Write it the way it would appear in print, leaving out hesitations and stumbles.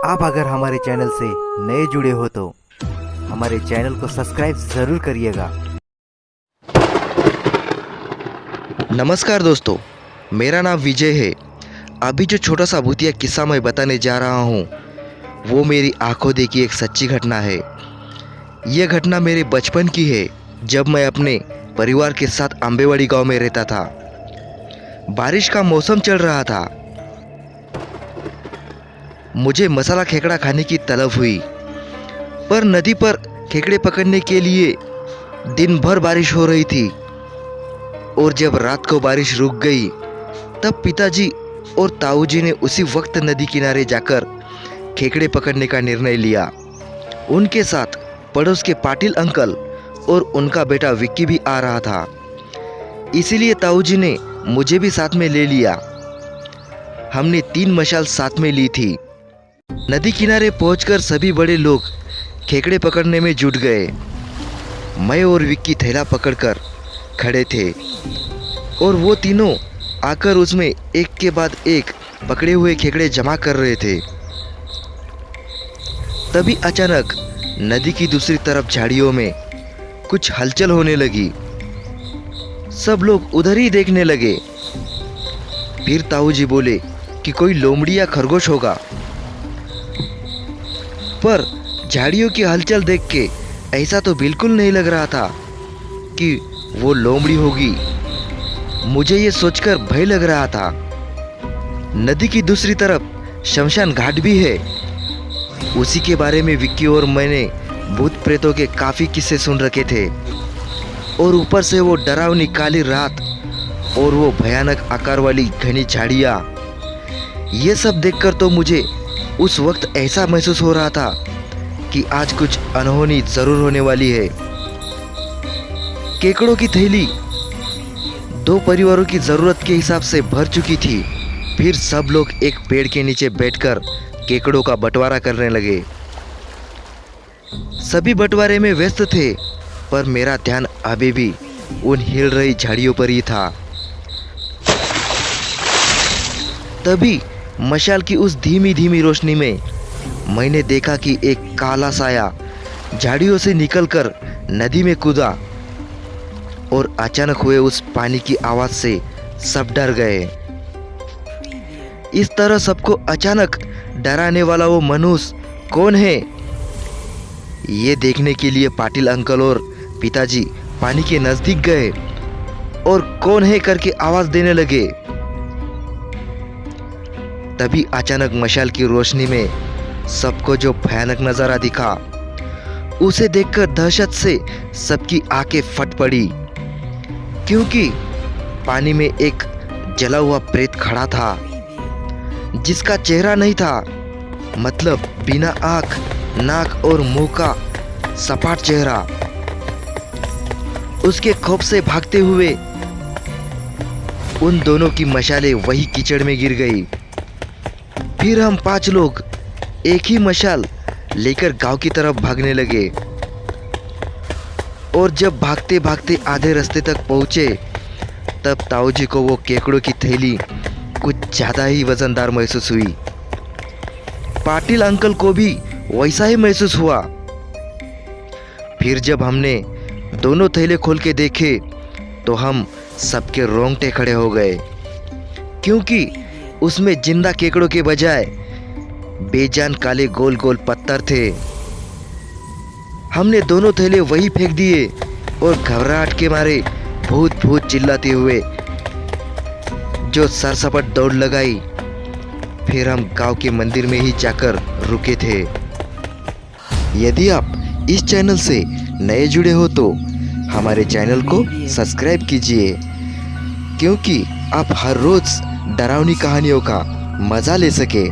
आप अगर हमारे चैनल से नए जुड़े हो तो हमारे चैनल को सब्सक्राइब ज़रूर करिएगा। नमस्कार दोस्तों, मेरा नाम विजय है। अभी जो छोटा सा भूतिया किस्सा मैं बताने जा रहा हूँ वो मेरी आंखों देखी एक सच्ची घटना है। यह घटना मेरे बचपन की है, जब मैं अपने परिवार के साथ आंबेवाड़ी गांव में रहता था। बारिश का मौसम चल रहा था। मुझे मसाला खेकड़ा खाने की तलब हुई, पर नदी पर खेकड़े पकड़ने के लिए दिन भर बारिश हो रही थी। और जब रात को बारिश रुक गई तब पिताजी और ताऊजी ने उसी वक्त नदी किनारे जाकर खेकड़े पकड़ने का निर्णय लिया। उनके साथ पड़ोस के पाटिल अंकल और उनका बेटा विक्की भी आ रहा था, इसीलिए ताऊजी ने मुझे भी साथ में ले लिया। हमने 3 मशाल साथ में ली थी। नदी किनारे पहुंचकर सभी बड़े लोग खेकड़े पकड़ने में जुट गए। मैं और विक्की थैला पकड़कर खड़े थे और वो तीनों आकर उसमें एक के बाद एक पकड़े हुए खेकड़े जमा कर रहे थे। तभी अचानक नदी की दूसरी तरफ झाड़ियों में कुछ हलचल होने लगी। सब लोग उधर ही देखने लगे। फिर ताऊजी बोले कि कोई लोमड़ी या खरगोश होगा, पर झाड़ियों की हलचल देख के ऐसा तो बिल्कुल नहीं लग रहा था कि वो लोमड़ी होगी। मुझे ये सोचकर भय लग रहा था। नदी की दूसरी तरफ शमशान घाट भी है। उसी के बारे में विक्की और मैंने भूत प्रेतों के काफ़ी किस्से सुन रखे थे, और ऊपर से वो डरावनी काली रात और वो भयानक आकार वाली घनी झाड़ियाँ। ये सब देखकर तो मुझे उस वक्त ऐसा महसूस हो रहा था कि आज कुछ अनहोनी ज़रूर होने वाली है। केकड़ों की थैली 2 परिवारों की ज़रूरत के हिसाब से भर चुकी थी। फिर सब लोग एक पेड़ के नीचे बैठकर केकड़ों का बंटवारा करने लगे। सभी बंटवारे में व्यस्त थे, पर मेरा ध्यान अभी भी उन हिल रही झाड़ियों पर ही था। तभी मशाल की उस धीमी धीमी रोशनी में मैंने देखा कि एक काला साया झाड़ियों से निकलकर नदी में कूदा, और अचानक हुए उस पानी की आवाज से सब डर गए। इस तरह सबको अचानक डराने वाला वो मनुष्य कौन है, ये देखने के लिए पाटिल अंकल और पिताजी पानी के नजदीक गए और कौन है करके आवाज देने लगे। तभी अचानक मशाल की रोशनी में सबको जो भयानक नजारा दिखा, उसे देखकर दहशत से सबकी आंखें फट पड़ी, क्योंकि पानी में एक जला हुआ प्रेत खड़ा था, जिसका चेहरा नहीं था, मतलब बिना आंख, नाक और मुंह का सपाट चेहरा। उसके खौफ से भागते हुए उन दोनों की मशालें वही कीचड़ में गिर गई। फिर हम 5 लोग एक ही मशाल लेकर गांव की तरफ भागने लगे, और जब भागते भागते आधे रास्ते तक पहुंचे तब ताऊजी को वो केकड़ों की थैली कुछ ज़्यादा ही वजनदार महसूस हुई। पाटिल अंकल को भी वैसा ही महसूस हुआ। फिर जब हमने दोनों थैले खोल के देखे तो हम सबके रोंगटे खड़े हो गए, क्योंकि उसमें जिंदा केकड़ों के बजाय बेजान काले गोल गोल पत्थर थे। हमने दोनों थैले वही फेंक दिए और घबराहट के मारे भूत भूत चिल्लाते हुए जो सरसपट दौड़ लगाई। फिर हम गांव के मंदिर में ही जाकर रुके थे। यदि आप इस चैनल से नए जुड़े हो तो हमारे चैनल को सब्सक्राइब कीजिए, क्योंकि आप हर रोज डरावनी कहानियों का मजा ले सके।